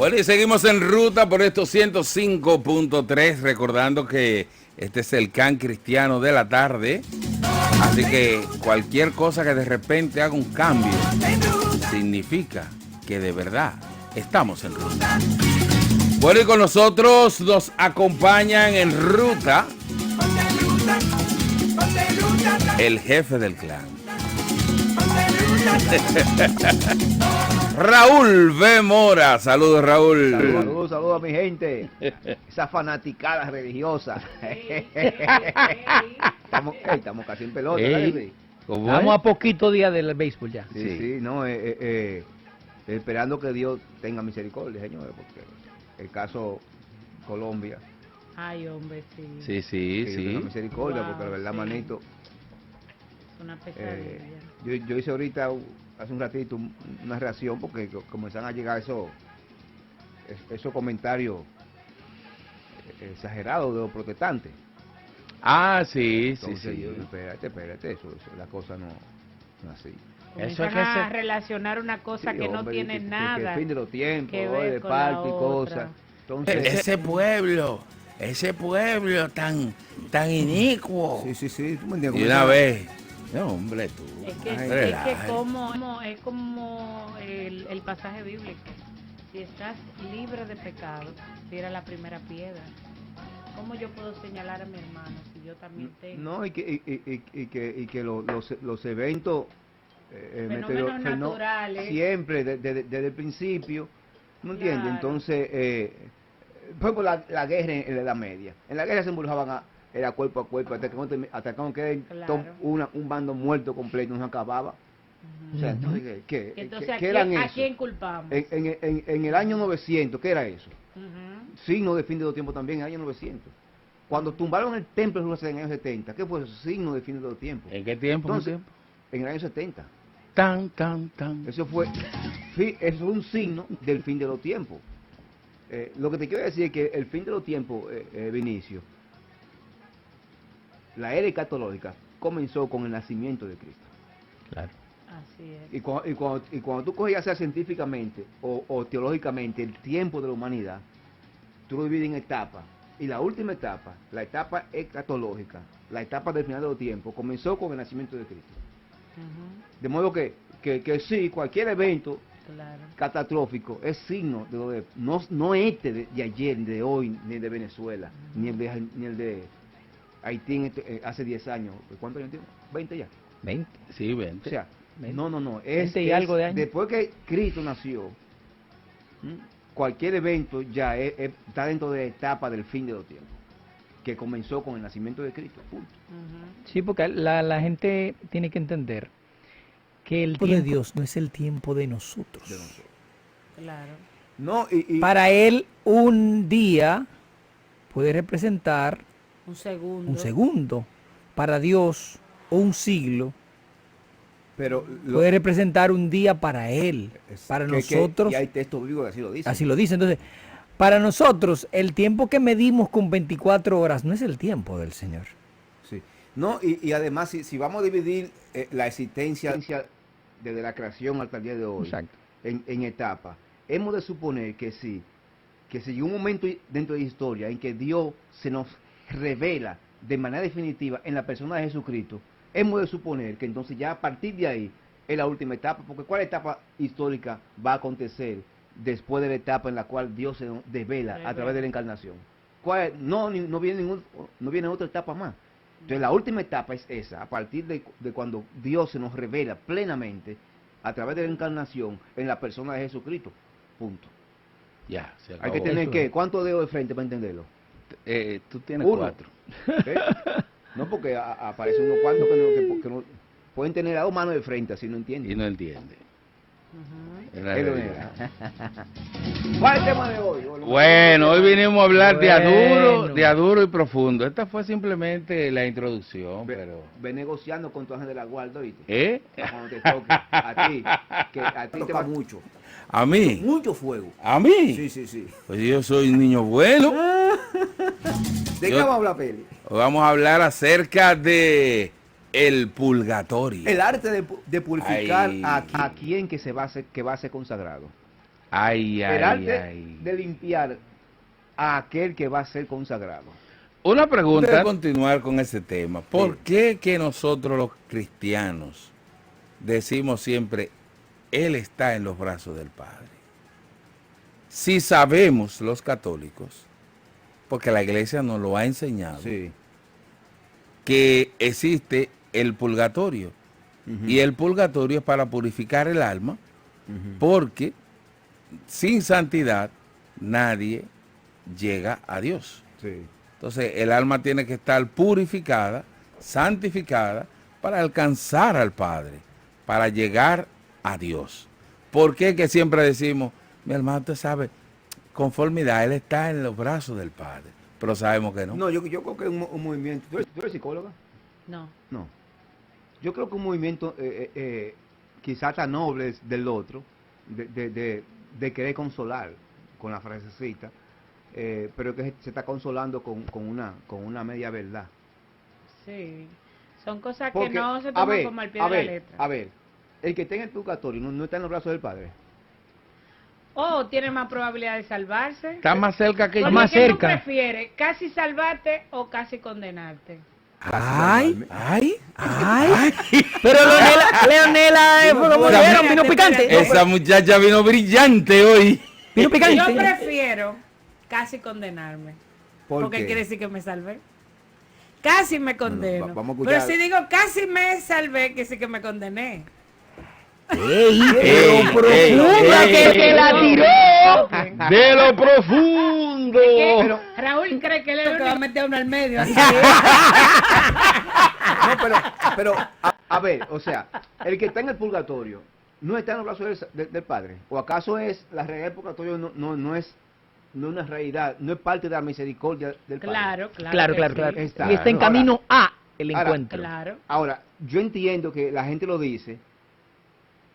Bueno, y seguimos en ruta por estos 105.3, recordando que este es el Can Cristiano de la tarde. Así que cualquier cosa que de repente haga un cambio, significa que de verdad estamos en ruta. Bueno, y con nosotros nos acompañan en ruta el jefe del clan. Raúl B. Mora. Saludos, Raúl. Saludos a mi gente. Esa fanaticada religiosa. Estamos casi en pelota. Vamos a poquito día del béisbol ya. Sí, no, esperando que Dios tenga misericordia, señores, porque el caso Colombia. Ay, hombre, Sí. Que Dios tenga misericordia, porque la verdad, manito. Es una pesadilla. Yo hice ahorita, hace un ratito, una reacción, porque comenzaron a llegar esos comentarios exagerados de los protestantes. Ah, sí. Entonces, yo, espérate, eso, la cosa no es así. Eso es que a relacionar una cosa que no tiene nada. Que el fin de los tiempos, que ver de con parte y la cosas. otra. Entonces, Ese pueblo tan inicuo. Sí. ¿Tú me Y entiendes? una vez, no, hombre, tú. Es que es como el pasaje bíblico. Si estás libre de pecado, tira la primera piedra. ¿Cómo yo puedo señalar a mi hermano si yo también tengo? No, y que los eventos fenómenos naturales siempre, desde el principio, ¿no entiendes? Claro. Entonces, por ejemplo, la guerra en la Edad Media. En la guerra se embrujaban era cuerpo a cuerpo, hasta que no quede un bando muerto completo, no se acababa. O sea, entonces, ¿qué eran eso? ¿A quién culpamos? En el año 900, ¿qué era eso? Signo de fin de los tiempos también, en el año 900. Cuando tumbaron el templo de Jerusalén en el año 70, ¿qué fue eso? Signo de fin de los tiempos. ¿En qué tiempo? Entonces, en el año 70. Tan. Eso fue un signo del fin de los tiempos. Lo que te quiero decir es que el fin de los tiempos, Vinicio, la era escatológica comenzó con el nacimiento de Cristo. Claro. Así es. Y cuando tú coges ya sea científicamente o teológicamente el tiempo de la humanidad, tú lo divides en etapas. Y la última etapa, la etapa escatológica, la etapa del final de los tiempos, comenzó con el nacimiento de Cristo. De modo que sí, cualquier evento catastrófico es signo de lo de, no este de ayer, ni de hoy, ni de Venezuela, ni el de Haití hace 10 años. ¿Cuántos años tiene? 20 ya. 20. Sí, 20. O sea, 20. no. 20 y algo de años. Después que Cristo nació, cualquier evento ya está dentro de la etapa del fin de los tiempos, que comenzó con el nacimiento de Cristo. Punto. Sí, porque la gente tiene que entender que el tiempo de Dios no es el tiempo de nosotros. Claro. No, Para Él, un día puede representar Un segundo. un segundo. Para Dios, un siglo pero puede representar un día para Él. Para nosotros, y hay textos bíblicos que así lo dicen. así lo dice. Entonces, para nosotros, el tiempo que medimos con 24 horas no es el tiempo del Señor. Sí. No, y además, si vamos a dividir la existencia desde la creación hasta el día de hoy, Exacto. en etapas, hemos de suponer que si hay un momento dentro de la historia en que Dios se nos revela de manera definitiva en la persona de Jesucristo, hemos de suponer que entonces ya a partir de ahí es la última etapa, porque ¿cuál etapa histórica va a acontecer después de la etapa en la cual Dios se nos devela a través de la encarnación? No viene otra etapa más. Entonces la última etapa es esa, a partir de cuando Dios se nos revela plenamente a través de la encarnación en la persona de Jesucristo. Punto. Ya, se acabó. Hay que tener ¿cuántos dedos de frente para entenderlo? Tú tienes 1. 4. No, porque aparecen unos cuantos que no pueden tener a 2 manos de frente, así no entienden. Y no entiende. Es la Es lo realidad. ¿Cuál es el tema de hoy? Bueno, hoy vinimos a hablar Bueno. de aduro y profundo. Esta fue simplemente la introducción, pero... Ve negociando con tu ángel de la guarda, ¿oíste? ¿Eh? Cuando te toque, que a ti te va mucho. ¿A mí? Mucho fuego. ¿A mí? Sí. Pues yo soy un niño bueno. ¿De qué vamos a hablar, Peli? Hoy vamos a hablar acerca de el purgatorio. El arte de purificar Ay. a quien que va a ser consagrado. Ay, el ay, arte ay. de limpiar a aquel que va a ser consagrado. Una pregunta. Antes de continuar con ese tema, ¿por Sí. qué que nosotros los cristianos decimos siempre, Él está en los brazos del Padre? Si sabemos los católicos, porque la iglesia nos lo ha enseñado, Sí. que existe el purgatorio. Ujú. Y el purgatorio es para purificar el alma, Ujú. porque sin santidad nadie llega a Dios. Sí. Entonces el alma tiene que estar purificada, santificada, para alcanzar al Padre, para llegar a Dios. ¿Por qué que siempre decimos, mi hermano, usted sabe, conformidad, Él está en los brazos del Padre? Pero sabemos que no. No, yo creo que es un movimiento. ¿Tú eres psicóloga? No. No. Yo creo que un movimiento quizás tan noble del otro, de querer consolar con la frasecita, pero que se está consolando con una media verdad. Sí. Son cosas Porque, que no se a toman ver, como al pie a de la ver, letra. a ver, el que está en el purgatorio no está en los brazos del Padre. O tiene más probabilidad de salvarse. Está más cerca que Porque yo. más ¿qué tú cerca. prefieres? ¿Casi salvarte o casi condenarte? Ay, Ay, ay. Pero Leonela No, no, volvieron, vino espérate, picante. espérate. esa muchacha vino brillante hoy. Vino Yo picante. prefiero casi condenarme. ¿Por Porque qué? quiere decir que me salvé. Casi me condeno. vamos a Pero escuchar. si digo casi me salvé, que sí que me condené. Ey, Ey, pero ey, profunda ey, que te la ey. tiró. De lo profundo. Pero- Raúl cree que él es el que va a meter uno al medio. Así. No, pero a ver, o sea, el que está en el purgatorio no está en los brazos del Padre. ¿O acaso es la realidad del purgatorio no es una realidad, no es parte de la misericordia del Padre? Claro, claro. Claro, que claro, sí. claro. Está. Y está en camino a el Ahora, encuentro. Claro. Ahora, yo entiendo que la gente lo dice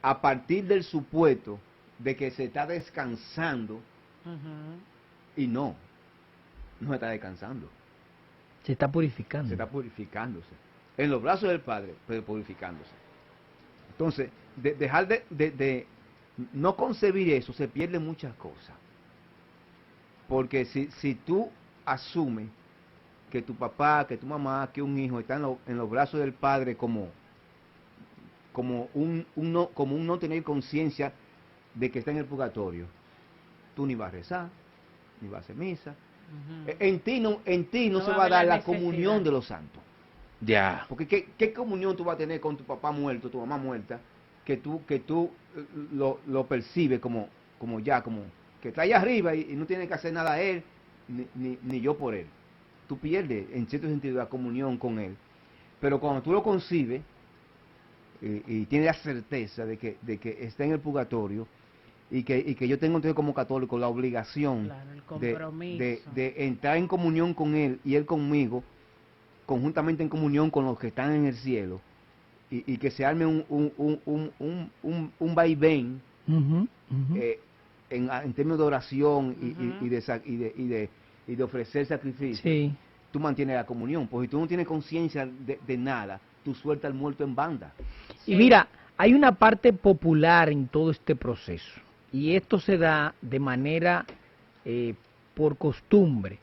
a partir del supuesto de que se está descansando Ujú. y no se está descansando, Se está purificando. se está purificándose. En los brazos del Padre, pero purificándose. Entonces, dejar de no concebir eso, se pierden muchas cosas. Porque si tú asumes que tu papá, que tu mamá, que un hijo está en los brazos del Padre como un no tener conciencia de que está en el purgatorio, tú ni vas a rezar, ni vas a hacer misa. Ujú. En ti no No se va a va a haber dar la la comunión necesidad. de los santos. Ya. Porque ¿qué comunión tú vas a tener con tu papá muerto, tu mamá muerta, que tú lo percibes como que está allá arriba y no tiene que hacer nada a él, ni yo por él? Tú pierdes, en cierto sentido, la comunión con él. Pero cuando tú lo concibes y tienes la certeza de que está en el purgatorio y que yo tengo entonces como católico la obligación Claro, el compromiso. de entrar en comunión con él y él conmigo, conjuntamente en comunión con los que están en el cielo, y que se arme un vaivén Ujú, ujú. en términos de oración Ujú. y de ofrecer sacrificio. Sí. Tú mantienes la comunión, porque si tú no tienes conciencia de nada, tú sueltas al muerto en banda. Y Sí. mira, hay una parte popular en todo este proceso, y esto se da de manera por costumbre,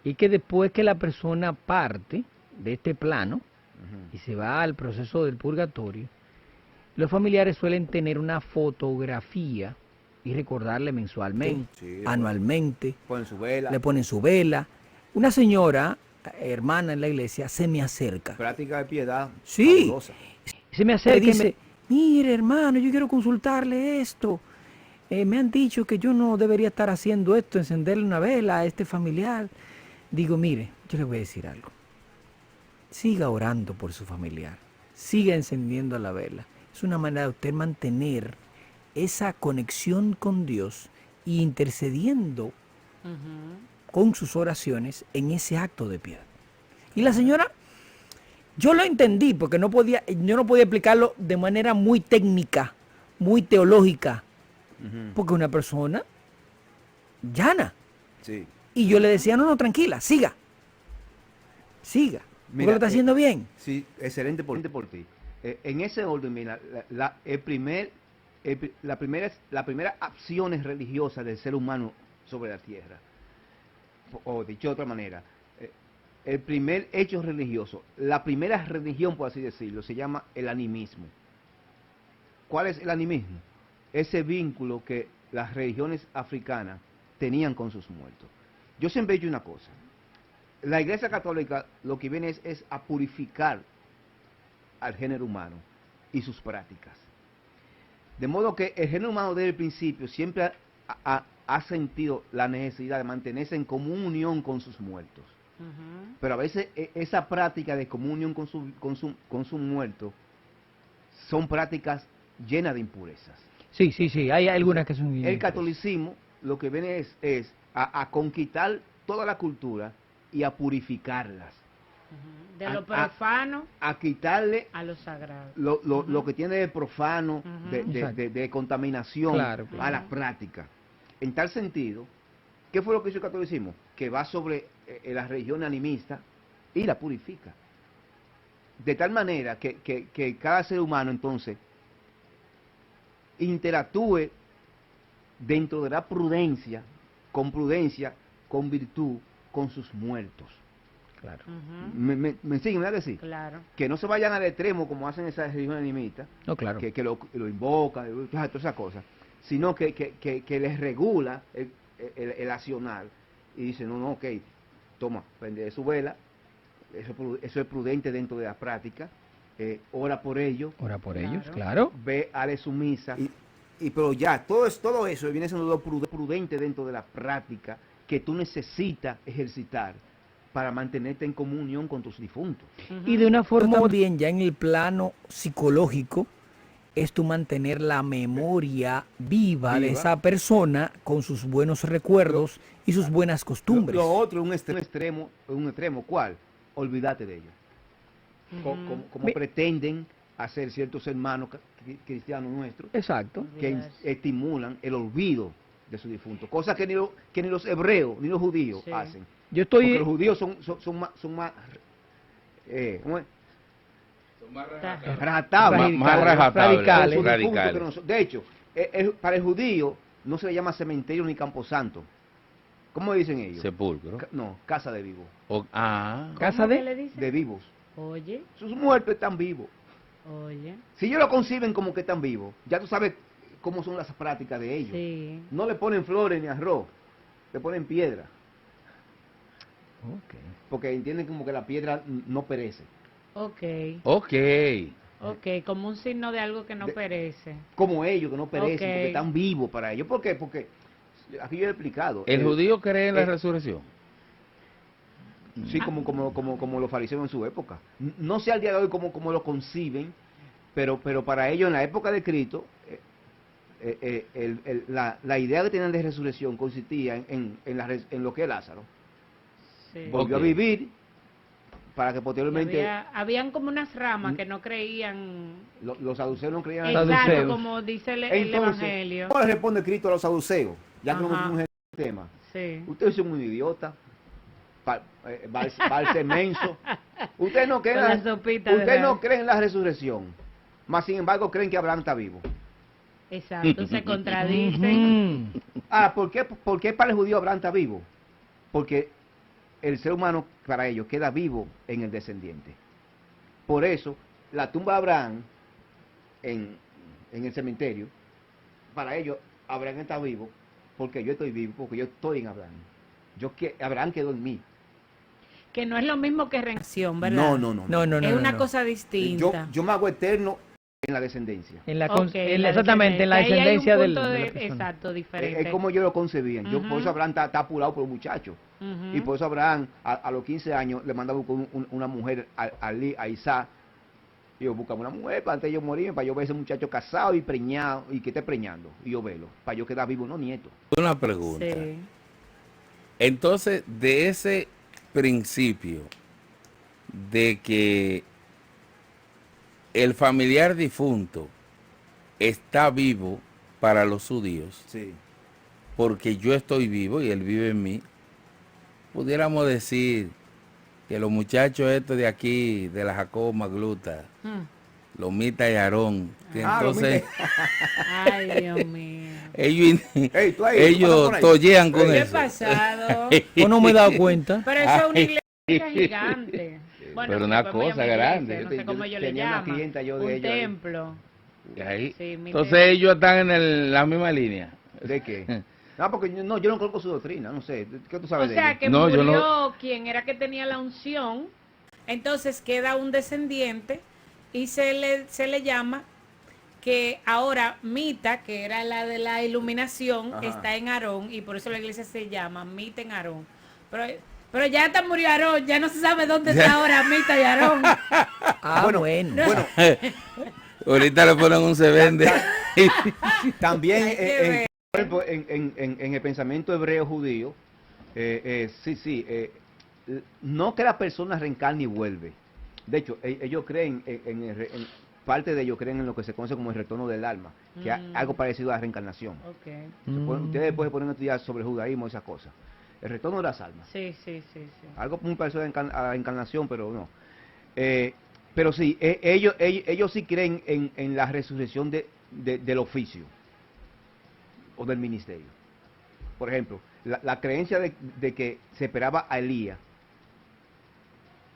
y que después que la persona parte de este plano y se va al proceso del purgatorio, los familiares suelen tener una fotografía y recordarle mensualmente, Sí, anualmente, Ponen su vela. le ponen su vela. Una señora, hermana en la iglesia, se me acerca. Práctica de piedad. Sí. fabulosa. Se me acerca y dice, mire hermano, yo quiero consultarle esto. Me han dicho que yo no debería estar haciendo esto, encenderle una vela a este familiar. Digo, mire, yo le voy a decir algo. Siga orando por su familiar. Siga encendiendo la vela. Es una manera de usted mantener esa conexión con Dios y intercediendo Ujú. con sus oraciones en ese acto de piedad. Y la señora, yo lo entendí porque yo no podía explicarlo de manera muy técnica, muy teológica, porque una persona llana. Sí. Y yo le decía, no, tranquila, siga, porque Mira, lo está haciendo bien. Sí, excelente por ti. En ese orden, mira, el primer la primera acciones religiosas del ser humano sobre la tierra, o dicho de otra manera, el primer hecho religioso, la primera religión, por así decirlo, se llama el animismo. ¿Cuál es el animismo? Ese vínculo que las religiones africanas tenían con sus muertos. Yo siempre he dicho una cosa, la Iglesia Católica lo que viene es a purificar al género humano y sus prácticas. De modo que el género humano desde el principio siempre ha sentido la necesidad de mantenerse en comunión con sus muertos. Pero a veces esa práctica de comunión con su muerto son prácticas llenas de impurezas. Sí, sí, sí, hay algunas que son... El catolicismo lo que viene es a conquistar toda la cultura y a purificarlas. De lo profano a quitarle a lo sagrado. Lo que tiene de profano, de contaminación, claro. a la práctica. En tal sentido, ¿qué fue lo que hizo el catolicismo? Que va sobre la religión animista y la purifica. De tal manera que cada ser humano entonces interactúe dentro de la prudencia, con virtud, con sus muertos. Claro. ¿Me siguen, verdad que sí? Claro. Que no se vayan al extremo como hacen esas religiones animistas, No, claro. que lo invocan, todas esas cosas, sino que les regula el accionar y dice, no, ok, toma, prende su vela, eso es prudente dentro de la práctica, ora por ellos. Ora por Claro. ellos, claro. Ve, hale su misa, pero ya, todo eso viene siendo lo prudente dentro de la práctica que tú necesitas ejercitar para mantenerte en comunión con tus difuntos. Y de una forma también ya en el plano psicológico es tu mantener la memoria viva de esa persona con sus buenos recuerdos y sus buenas costumbres. Lo otro, un extremo, ¿cuál? Olvídate de ellos. Como pretenden hacer ciertos hermanos cristianos nuestros. Exacto. Que estimulan el olvido de su difunto, cosa que ni los hebreos ni los judíos hacen. Yo estoy... Porque los judíos son más ¿cómo es? Radicales. De hecho, para el judío no se le llama cementerio ni camposanto. ¿Cómo dicen ellos? Sepulcro. No, casa de vivos. ¿Casa de vivos. Oye. Sus muertos están vivos. Oye. Si ellos lo conciben como que están vivos, ya tú sabes cómo son las prácticas de ellos. Sí. No le ponen flores ni arroz, le ponen piedra. Okay. Porque entienden como que la piedra no perece. Ok, como un signo de algo que no perece. Como ellos, que no perecen, porque están vivos para ellos. ¿Por qué? Porque, aquí yo he explicado. ¿El judío cree en la resurrección? Sí, como los fariseos en su época. No sé al día de hoy como lo conciben, pero para ellos en la época de Cristo, la idea que tenían de resurrección consistía en lo que es Lázaro. Sí. Volvió a vivir para que posteriormente... Habían como unas ramas que no creían... Los saduceos no creían en Exacto, saduceos. como dice el Entonces, Evangelio. ¿cómo le responde Cristo a los saduceos? Ya que no metimos en el tema. Sí. Ustedes son un idiota, balse menso. Ustedes no creen en la resurrección, mas sin embargo creen que Abraham está vivo. Exacto, se contradicen. ¿Por qué para el judío Abraham está vivo? Porque el ser humano para ellos queda vivo en el descendiente. Por eso, la tumba de Abraham en el cementerio, para ellos Abraham está vivo porque yo estoy vivo, porque yo estoy en Abraham. Abraham quedó en mí. Que no es lo mismo que reencarnación, ¿verdad? No. Es una cosa distinta. Yo me hago eterno en la descendencia. Exactamente, en la descendencia de la persona. Exacto, diferente. Es como yo lo concebía. Por eso Abraham está apurado por un muchacho. Y por eso Abraham, a los 15 años, le manda a buscar una mujer a Isaac. Y yo buscaba una mujer para antes de yo morir, para yo ver ese muchacho casado y preñado, y que esté preñando. Y yo verlo, para yo quedar vivo, no nieto. Una pregunta. Sí. Entonces, de ese principio de que el familiar difunto está vivo para los judíos, Sí. porque yo estoy vivo y él vive en mí, pudiéramos decir que los muchachos estos de aquí, de la Jacobo Magluta, Lomita y Aarón. Que Ah, entonces Ay, Dios mío. ellos, Ey, tú ahí, ellos pasa por ahí. tollean con ¿Qué eso. pasado? Yo no me he dado cuenta. Pero eso es una iglesia gigante. Bueno, Pero sí, una pues, cosa llama iglesia, grande. no sé cómo ellos le Tenía una llaman. clienta yo de Un ellos ahí. templo. Y ahí. Sí, mi Entonces templo. ellos están en la misma línea. ¿De qué? No, porque yo no conozco su doctrina, no sé. ¿Qué tú O sabes de sea ellos? que No, yo murió no- quien era que tenía la unción, entonces queda un descendiente y se le llama que ahora Mita, que era la de la iluminación, Ajá. está en Aarón y por eso la iglesia se llama Mita en Aarón. Pero ya está murió Aarón, ya no se sabe dónde está ahora Mita y Aarón. Ah, Bueno, bueno. bueno, Ahorita le ponen un se vende. también Hay que ver. por ejemplo, en el pensamiento hebreo judío, no que la persona reencarne y vuelve. De hecho, ellos creen, parte de ellos creen en lo que se conoce como el retorno del alma, que es algo parecido a la reencarnación. Ok. Ustedes después ponen a estudiar sobre el judaísmo y esas cosas. El retorno de las almas. Sí, sí, sí, sí. Algo muy parecido a la encarnación, pero no. Pero sí, ellos sí creen en la resurrección del oficio o del ministerio. Por ejemplo, la creencia de que se esperaba a Elías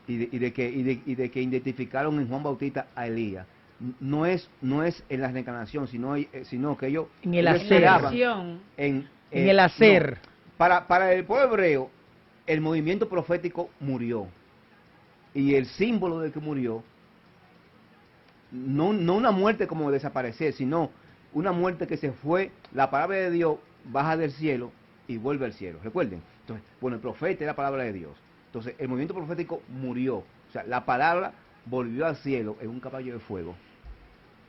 y de que identificaron en Juan Bautista a Elías no es en la reencarnación, sino que ellos En el ellos hacer. esperaban Acción. En el hacer. no. Para el pueblo hebreo, el movimiento profético murió. Y el símbolo de que murió, no una muerte como desaparecer, sino una muerte que se fue, la palabra de Dios baja del cielo y vuelve al cielo. Recuerden. Entonces, bueno, el profeta es la palabra de Dios. Entonces, el movimiento profético murió. O sea, la palabra volvió al cielo en un caballo de fuego.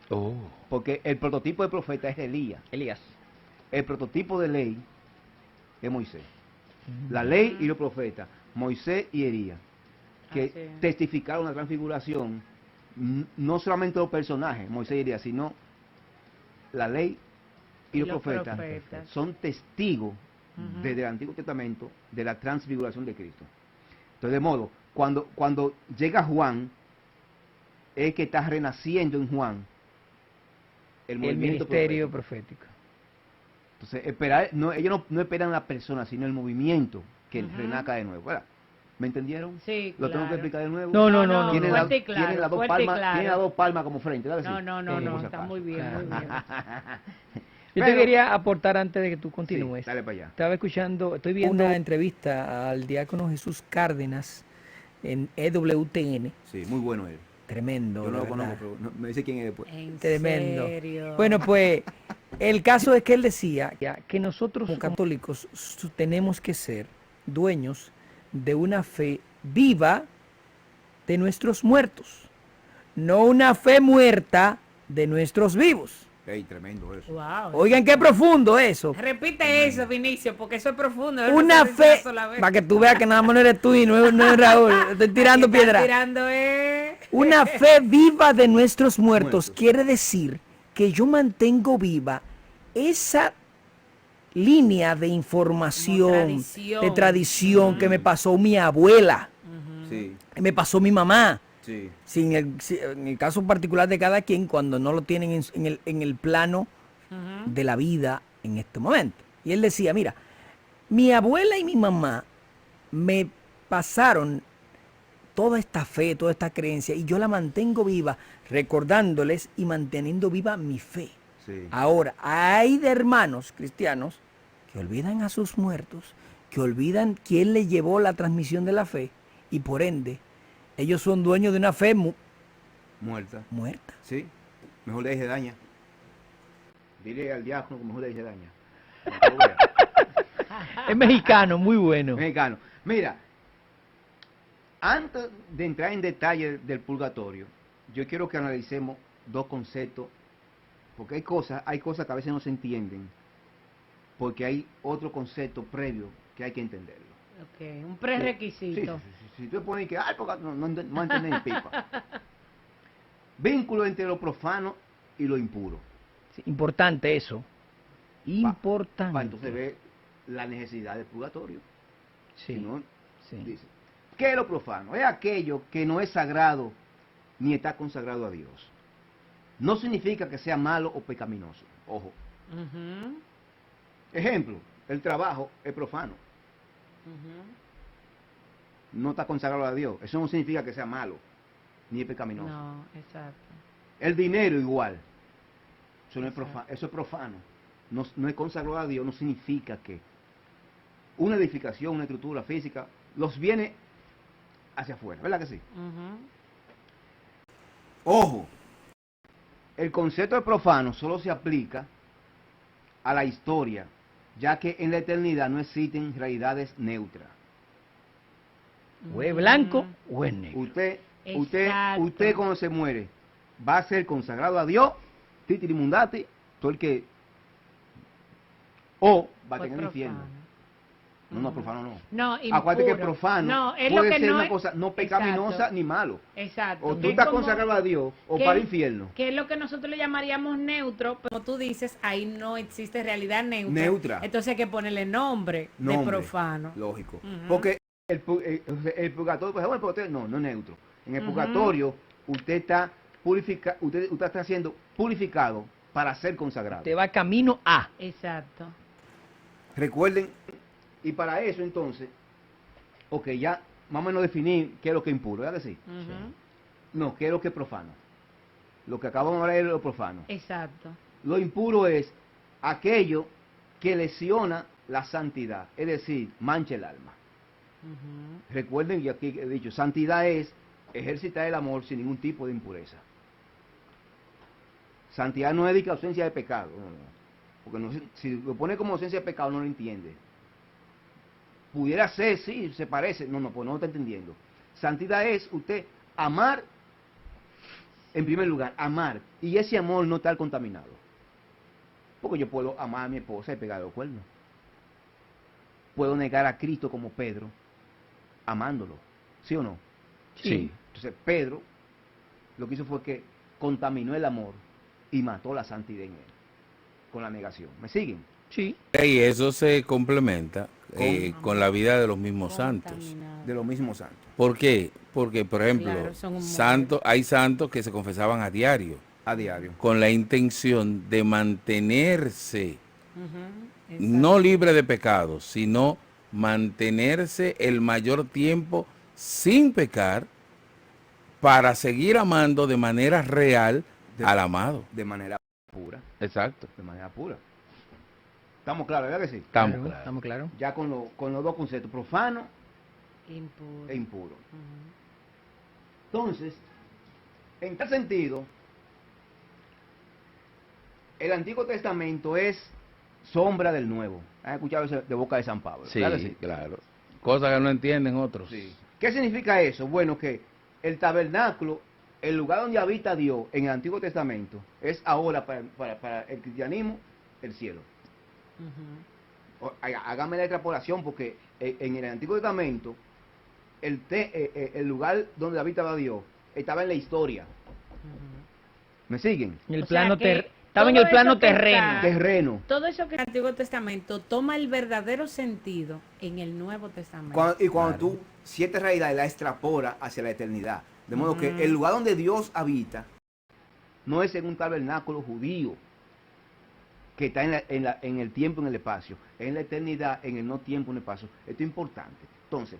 Oh. Porque el prototipo de profeta es Elías. El prototipo de ley es Moisés. La ley y los profetas, Moisés y Elías, que Así es. testificaron la transfiguración, no solamente los personajes, Moisés y Elías, sino la ley y los profetas son testigos desde el Antiguo Testamento de la transfiguración de Cristo. Entonces, de modo, cuando llega Juan, es que está renaciendo en Juan el El movimiento ministerio profético. profético. Entonces, ellos no esperan la persona, sino el movimiento que renazca de nuevo. ¿Verdad? ¿Me entendieron? Sí, ¿Lo tengo que claro. explicar de nuevo? No. Tienen, fuerte y claro, tienen las dos fuerte y palmas, claro. tienen las dos palmas como frente, ¿verdad? No, Sí. no, Por no, si está acaso. muy bien, muy bien. Yo te Pero- quería aportar antes de que tú continúes. Sí, dale para allá. Estaba escuchando, estoy viendo una entrevista al diácono Jesús Cárdenas en EWTN. Sí, muy bueno él. Tremendo. Yo no de lo conozco, verdad. pero me dice quién es después. En Tremendo. serio. Bueno, pues el caso es que él decía que nosotros como católicos tenemos que ser dueños de una fe viva de nuestros muertos, no una fe muerta de nuestros vivos. Ey, tremendo eso. Wow. Oigan qué profundo eso. Repite eso, Vinicio, porque eso es profundo. Él Una no se dice fe, una sola vez. para que tú veas que nada más no eres tú y no es Raúl, estoy tirando Aquí están piedra. tirando, Una fe viva de nuestros muertos Muertos. quiere decir que yo mantengo viva esa línea de información, tradición. de tradición que me pasó mi abuela, Sí, que me pasó mi mamá. sí. En el caso particular de cada quien, cuando no lo tienen en el plano de la vida en este momento. Y él decía, mira, mi abuela y mi mamá me pasaron toda esta fe, toda esta creencia, y yo la mantengo viva, recordándoles y manteniendo viva mi fe. Sí. Ahora, hay de hermanos cristianos que olvidan a sus muertos, que olvidan quién le llevó la transmisión de la fe, y por ende, ellos son dueños de una fe Muerta. muerta. Sí. Mejor le dije daña. Dile al diácono que mejor le dije daña. Es mexicano, muy bueno. Mexicano. Mira, antes de entrar en detalle del purgatorio, yo quiero que analicemos dos conceptos, porque hay cosas que a veces no se entienden, porque hay otro concepto previo que hay que entenderlo. Ok, un prerequisito. Si tú pones que, ay, porque no entienden ni pipa. Vínculo entre lo profano y lo impuro. Sí, importante eso. Importante. Para entonces ver la necesidad del purgatorio. Sí, Si no, sí. dice, ¿qué es lo profano? Es aquello que no es sagrado ni está consagrado a Dios. no significa que sea malo o pecaminoso. Ojo. Ujú, Ejemplo, el trabajo es profano. ujú. No está consagrado a Dios. Eso no significa que sea malo, ni es pecaminoso. No, exacto. El dinero igual. Eso, no es Exacto. profano, eso es profano. No, no es consagrado a Dios, no significa que una edificación, una estructura física, los viene hacia afuera, ¿verdad que sí? Ujú. Ojo, el concepto de profano solo se aplica a la historia, ya que en la eternidad no existen realidades neutras. O es blanco o es negro. Exacto. Usted cuando se muere va a ser consagrado a Dios, titirimundati, todo el que, o va a Fue tener el infierno. profano. No, no, Ujú. profano no. No, Acuérdate que impuro. profano No, es puede lo que ser no una es- cosa no pecaminosa Exacto. ni malo. Exacto. O que tú es estás como- consagrado a Dios o que- para el infierno. Que es lo que nosotros le llamaríamos neutro, pero como tú dices, ahí no existe realidad neutra. Neutra. Entonces hay que ponerle nombre de Nombre, profano. lógico. Ujú. Porque el purgatorio, pues, bueno, pero no es neutro. En el Ujú. purgatorio usted está usted está siendo purificado para ser consagrado. Te va camino a. Exacto. Recuerden, y para eso entonces, ok, ya más o menos definir qué es lo que es impuro, ¿verdad que sí? Ujú. No, qué es lo que es profano. Lo que acabamos de hablar es lo profano. Exacto. Lo impuro es aquello que lesiona la santidad, es decir, mancha el alma. Ujú. Recuerden, y aquí he dicho, santidad es ejercitar el amor sin ningún tipo de impureza. Santidad no es de que ausencia de pecado, no, no. Porque si lo pone como ausencia de pecado no lo entiende. Pudiera ser, sí, se parece, no, pues no lo está entendiendo. Santidad es usted amar, en primer lugar, amar, y ese amor no estar contaminado. Porque yo puedo amar a mi esposa y pegarle los cuernos. Puedo negar a Cristo como Pedro, amándolo, ¿sí o no? Sí. Entonces Pedro lo que hizo fue que contaminó el amor y mató la santidad en él, con la negación. ¿Me siguen? Sí. Y eso se complementa con la vida de los mismos santos. Contaminado. De los mismos santos. ¿Por qué? Porque, por ejemplo, Claro, son un hay santos que se confesaban a diario A diario. con la intención de mantenerse Ujú. no libre de pecados, sino mantenerse el mayor tiempo sin pecar para seguir amando de manera real al amado. De manera pura. Exacto. De manera pura. ¿Estamos claros, verdad que sí? Estamos Claro, claros. estamos claros. Ya con los dos conceptos, profano Impuro. e impuro. Ujú. Entonces, en tal sentido, el Antiguo Testamento es sombra del Nuevo. ¿Han escuchado eso de boca de San Pablo? Sí, ¿Verdad que sí? claro. Cosas que no entienden otros. Sí. ¿Qué significa eso? Bueno, que el tabernáculo, el lugar donde habita Dios en el Antiguo Testamento, es ahora para el cristianismo el cielo. Ujú. Hágame la extrapolación porque en el Antiguo Testamento el lugar donde habitaba Dios estaba en la historia. Ujú. ¿Me siguen? En el O sea plano que estaba en todo el plano eso que terreno. está- Terreno. Todo eso que el Antiguo Testamento toma el verdadero sentido en el Nuevo Testamento. Cuando tú ciertas realidades la extrapolas hacia la eternidad. De modo que el lugar donde Dios habita no es en un tabernáculo judío que está en el tiempo, en el espacio, es en la eternidad, en el no tiempo, en el espacio. Esto es importante. Entonces,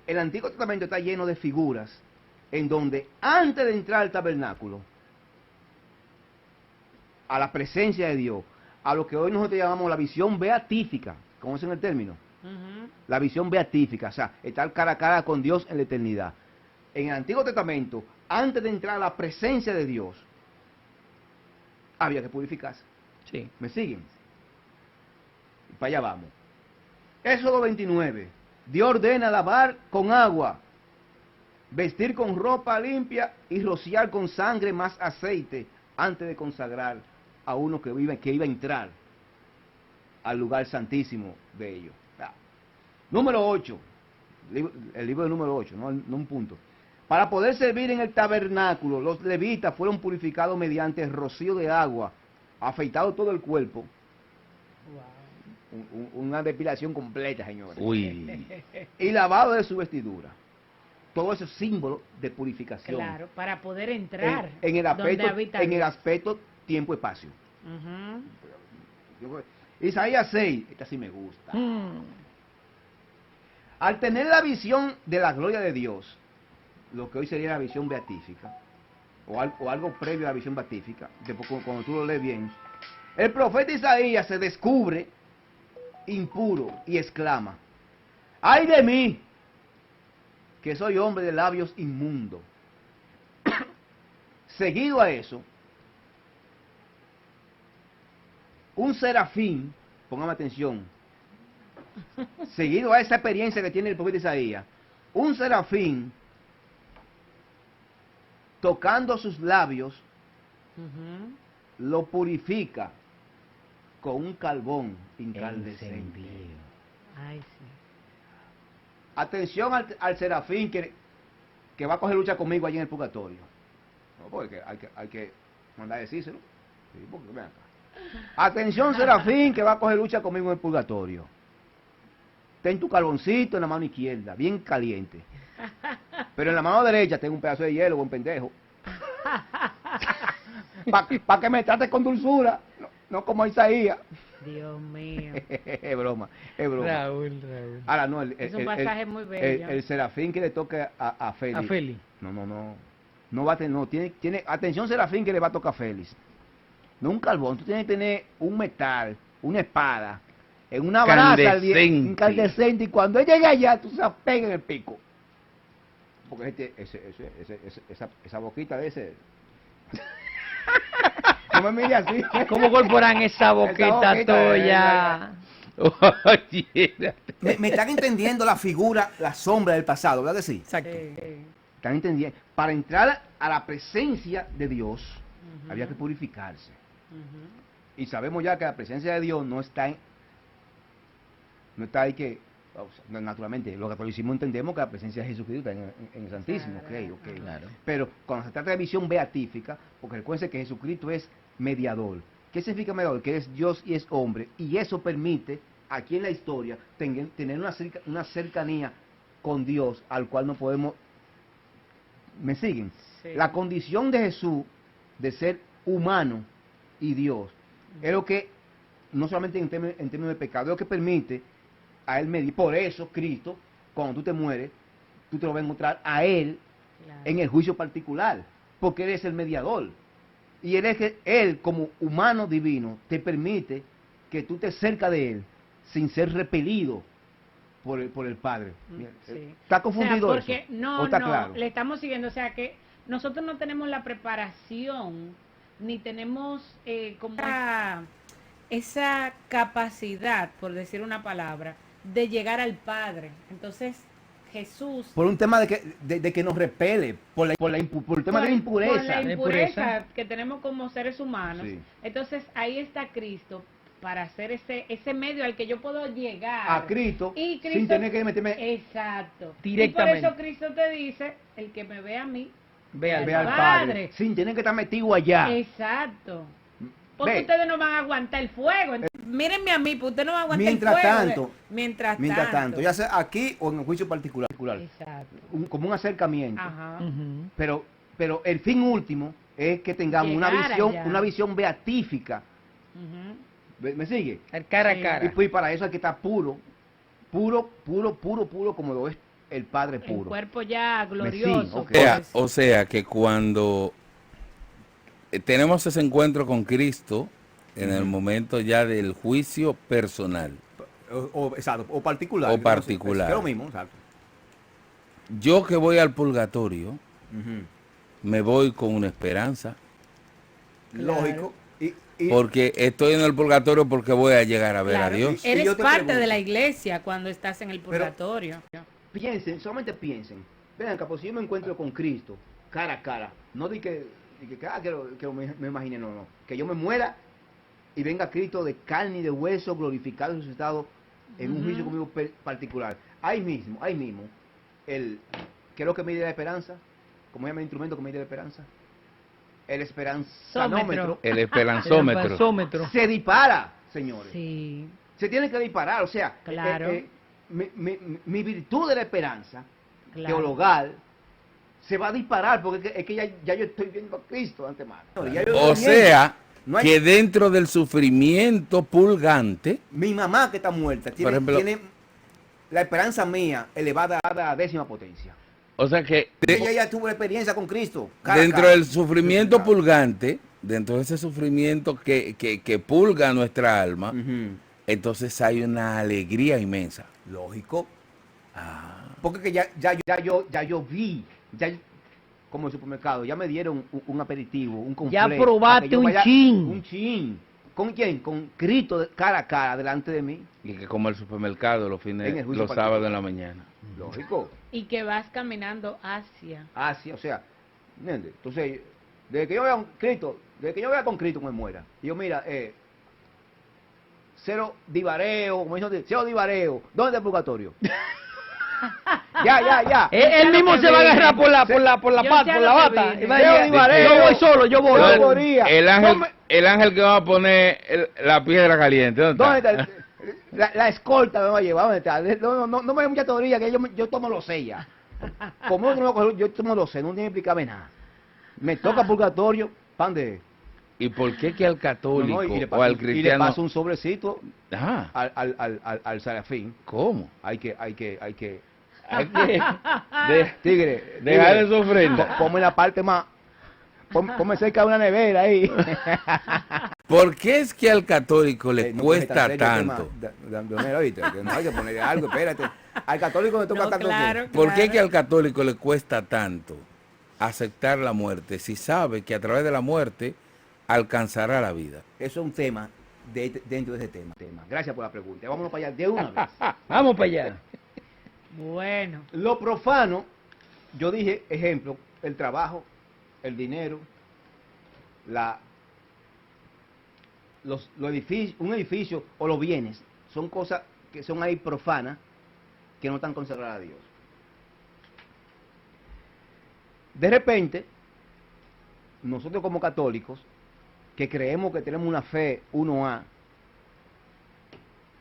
el Antiguo Testamento está lleno de figuras en donde antes de entrar al tabernáculo, a la presencia de Dios, a lo que hoy nosotros llamamos la visión beatífica, ¿conocen el término? Ujú. La visión beatífica, o sea, estar cara a cara con Dios en la eternidad. En el Antiguo Testamento, antes de entrar a la presencia de Dios, había que purificarse. Sí. ¿Me siguen? Y para allá vamos. Éxodo 29. Dios ordena lavar con agua, vestir con ropa limpia y rociar con sangre más aceite antes de consagrar a uno que iba a entrar al lugar santísimo de ellos. Número 8. El libro de número 8, no un punto. Para poder servir en el tabernáculo, los levitas fueron purificados mediante el rocío de agua, afeitado todo el cuerpo. Una depilación completa, señores. Uy. Y lavado de su vestidura. todo eso es símbolo de purificación. Claro, para poder entrar En el donde aspecto, habita en el Dios. aspecto tiempo-espacio. Ujú. Isaías 6, esta sí me gusta. Mm. Al tener la visión de la gloria de Dios, lo que hoy sería la visión beatífica, o algo previo a la visión beatífica, después cuando tú lo lees bien, el profeta Isaías se descubre impuro y exclama: ¡ay de mí, que soy hombre de labios inmundos! Seguido a eso, un serafín, póngame atención, seguido a esa experiencia que tiene el profeta Isaías, un serafín tocando sus labios Ujú. lo purifica con un carbón incandescente. Ay, sí. Atención al serafín que va a coger lucha conmigo allí en el purgatorio. No, porque hay que mandar a decírselo. Sí, porque ven acá. Atención, serafín, que va a coger lucha conmigo en el purgatorio. Ten tu carboncito en la mano izquierda, bien caliente. Pero en la mano derecha tengo un pedazo de hielo, buen pendejo. Para que me trate con dulzura, no como Isaías. Dios mío. Es broma, es broma. Raúl. Ahora no, Es un pasaje muy bello. el serafín que le toca a Félix. A Feli. No. No va a tener, no, tiene, atención serafín que le va a tocar a Félix. No un carbón, tú tienes que tener un metal, una espada, en una brasa incandescente, y cuando él llegue allá, tú se la pegas en el pico. Porque esa boquita de ese... No me mire así. ¿Cómo corporan esa boquita tuya? Oye, Me están entendiendo la figura, la sombra del pasado, ¿verdad que sí? Exacto. Sí. Están entendiendo. Para entrar a la presencia de Dios, había que purificarse. Ujú. Y sabemos ya que la presencia de Dios no está ahí que, o sea, naturalmente, los catolicismos entendemos que la presencia de Jesucristo está en el Santísimo, Claro, ok. claro. Pero cuando se trata de visión beatífica, porque recuerden que Jesucristo es mediador. ¿Qué significa mediador? Que es Dios y es hombre, y eso permite, aquí en la historia, tener una cercanía con Dios, al cual no podemos... ¿Me siguen? Sí. La condición de Jesús, de ser humano y Dios, es lo que, no solamente en términos de pecado, es lo que permite a Él medir. Por eso, Cristo, cuando tú te mueres, tú te lo vas a encontrar a Él Claro. en el juicio particular, porque Él es el mediador. Y Él, como humano divino, te permite que tú estés cerca de Él, sin ser repelido por el Padre. Mira, Sí. ¿Está confundido O sea, porque eso? no, ¿O está no, claro? le estamos siguiendo, o sea que nosotros no tenemos la preparación, ni tenemos como esa capacidad, por decir una palabra, de llegar al Padre. Entonces, Jesús... Por un tema de que nos repele, por el tema de la impureza. Por la La impureza impureza. que tenemos como seres humanos. Sí. Entonces, ahí está Cristo para hacer ese medio al que yo puedo llegar. A Cristo, Y sin tener que meterme... Exacto. Directamente. Y por eso Cristo te dice, el que me ve a mí, Ve al Ve al Padre. Padre, sin tener que estar metido allá. Exacto. Porque Ve. ustedes no van a aguantar el fuego. Mírenme a mí, pues ustedes no van a aguantar Mientras el fuego. tanto, Mientras tanto. ya sea aquí o en un juicio particular. Exacto. Como un acercamiento. Ajá. Ujú. Pero el fin último es que tengamos Llegar allá. una visión beatífica. Ujú. ¿Me sigue? El cara Sí. a cara. Y pues para eso hay que estar puro, como lo es el Padre El puro. cuerpo ya sí, glorioso. ok. pues. o sea que cuando tenemos ese encuentro con Cristo, en el momento ya del juicio personal, Exacto, o particular. O particular. Es lo mismo, exacto. yo que voy al purgatorio, me voy con una esperanza, Lógico. Y porque estoy en el purgatorio porque voy a llegar a ver Claro, a Dios. Y Eres yo te parte pregunto. de la iglesia cuando estás en el purgatorio. piensen, solamente piensen. Vean, acá, pues si yo me encuentro con Cristo, cara a cara, no di que me imagine, no. Que yo me muera y venga Cristo de carne y de hueso, glorificado y resucitado en un juicio conmigo particular. Ahí mismo, ¿qué es lo que mide la esperanza? ¿Cómo se llama el instrumento que mide la esperanza? El esperanzómetro El esperanzómetro. El pasómetro. se dispara, señores. Sí, Se tiene que disparar, o sea, Claro. mi virtud de la esperanza Claro. teologal, se va a disparar porque es que ya yo estoy viendo a Cristo de antemano. Ya yo O estoy sea, viendo. No hay- que dentro del sufrimiento pulgante, mi mamá que está muerta Por ejemplo- tiene la esperanza mía elevada a la 10ª potencia. o sea que Ella ya tuvo la experiencia con Cristo. cara a dentro cara. del sufrimiento pulgante, dentro de ese sufrimiento que pulga nuestra alma, Ujú. entonces hay una alegría inmensa. Lógico. Ah, Porque que ya yo vi, ya como el supermercado, ya me dieron un aperitivo, un Ya completo, probaste para que yo un vaya- chin. Un chin. ¿Con quién? Con Cristo cara a cara delante de mí. y que como el supermercado los En el fines, juicio los sábados en particular. la mañana. Lógico. Y que vas caminando hacia. Así, o sea, ¿entiendes? Entonces, desde que yo vea Cristo, desde que yo vea con Cristo me muera. Y yo, mira, cero divareo, como dice, cero divareo. ¿Dónde está el purgatorio? ya. Él mismo se va a agarrar por la Yo pata, sé por la lo que bata. viene. Y va a decir, Divareo. yo voy solo, yo voy. Yo Yo voy. moría. El ángel que va a poner la piedra caliente, ¿dónde ¿Dónde está? está? La escolta me va a llevar, ¿dónde está? No me dé mucha teoría, que yo tomo lo sé ya. Como yo tomo lo sé, no tiene que explicarme nada. Me toca purgatorio, pan de... ¿Y por qué que al católico y le o al paso cristiano? un sobrecito Ah, al serafín. ¿cómo? Hay que... Hay que Tigre, dejar tigre, de sufrir. Ponme la parte más... Ponme cerca de una nevera ahí. ¿Por qué es que al católico le No cuesta puede estar serio el tanto? tema. Dionero, ¿oíste? Que no hay que ponerle algo, espérate. Al católico le toca No, tanto. claro. ¿Por qué que al católico le cuesta tanto aceptar la muerte si sabe que a través de la muerte alcanzará la vida? Eso es un tema dentro de ese tema. Gracias por la pregunta. Vámonos para allá de una vez. Vamos para allá. Bueno, Lo profano, yo dije, ejemplo, el trabajo, el dinero, los edificios, un edificio o los bienes, son cosas que son ahí profanas, que no están consagradas a Dios. De repente, nosotros como católicos, que creemos que tenemos una fe 1A,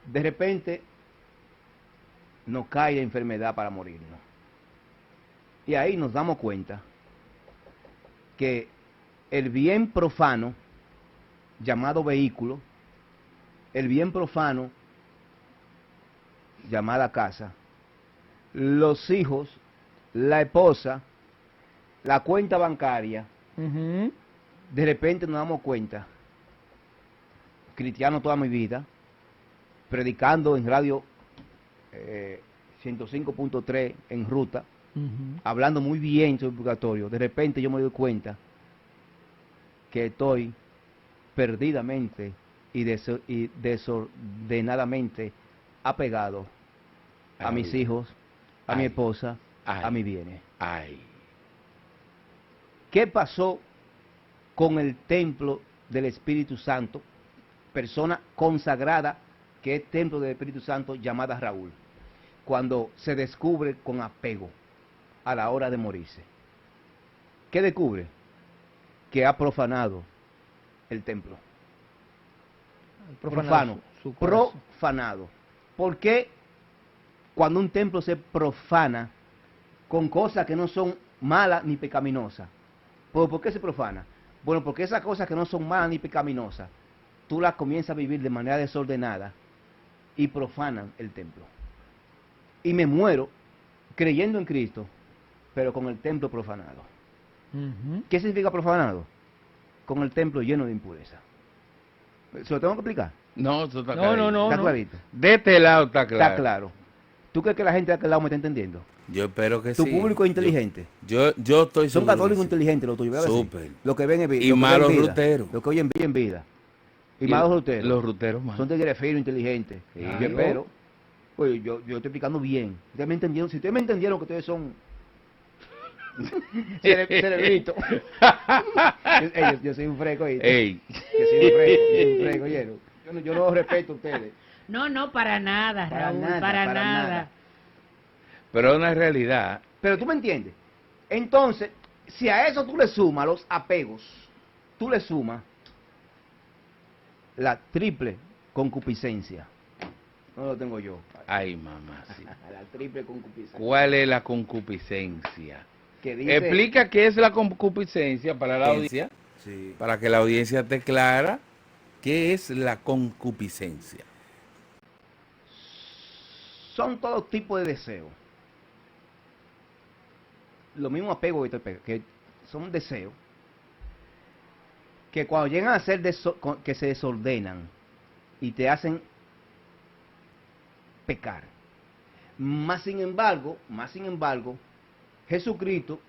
de repente nos cae la enfermedad para morirnos. Y ahí nos damos cuenta que el bien profano, llamado vehículo, el bien profano, llamada casa, los hijos, la esposa, la cuenta bancaria, de repente nos damos cuenta, cristiano toda mi vida, predicando en radio 105.3 en ruta, hablando muy bien sobre el purgatorio, de repente yo me doy cuenta que estoy perdidamente y desordenadamente apegado a mis hijos, a mi Ay. esposa, Ay. a mis bienes. Ay, ¿Qué pasó con el templo del Espíritu Santo, persona consagrada que es templo del Espíritu Santo llamada Raúl, cuando se descubre con apego a la hora de morirse? ¿Qué descubre? Que ha profanado el templo. Profano. Profanado. ¿Por qué cuando un templo se profana con cosas que no son malas ni pecaminosas? Pues, ¿por qué se profana? Bueno, porque esas cosas que no son malas ni pecaminosas, tú las comienzas a vivir de manera desordenada y profanan el templo. Y me muero creyendo en Cristo, pero con el templo profanado. ¿Qué significa profanado? Con el templo lleno de impureza. ¿Se lo tengo que explicar? no, eso está No, clarito. no, ¿Está clarito? De este lado está claro. Está claro. ¿Tú crees que la gente de aquel lado me está entendiendo? Yo espero que Tu sí. público es inteligente. Yo estoy Son seguro católicos que sí. inteligentes los tuyos, ¿verdad? Súper. Lo que ven en vida. Y lo que malos ven en vida, ruteros. Lo que oyen en vida. Y malos ruteros. Los ruteros más. Son tigres finos, inteligentes. Sí. Yo espero. Pues yo estoy explicando bien. Ustedes me entendieron. Si ustedes me entendieron que ustedes son cerebrito. yo soy un freco. ¿Oíste? Ey, Yo soy un freco, ¿oyeron? Yo no los respeto a ustedes. no, para nada, Raúl, para nada. pero es una realidad. Pero tú me entiendes. Entonces, si a eso tú le sumas los apegos, tú le sumas la triple concupiscencia. No lo tengo yo. Ay, mamá, sí. La triple concupiscencia. ¿Cuál es la concupiscencia? Que dice, Explica qué es la concupiscencia para la audiencia, sí, para que la audiencia esté clara. ¿Qué es la concupiscencia? son todo tipo de deseos. Lo mismo apego que son deseos que cuando llegan a ser que se desordenan y te hacen pecar. Más sin embargo, Jesucristo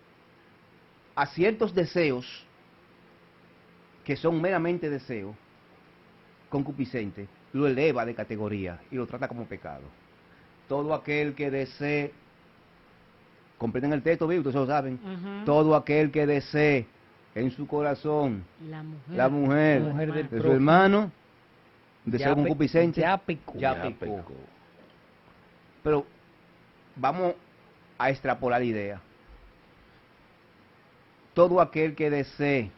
a ciertos deseos que son meramente deseos concupiscentes, lo eleva de categoría y lo trata como pecado. Todo aquel que desee, comprenden el texto bíblico, ustedes lo saben, todo aquel que desee en su corazón la mujer del de su prójimo, hermano, deseo concupiscente, ya pecó. ya pecó. Pero vamos a extrapolar la idea. Todo aquel que desee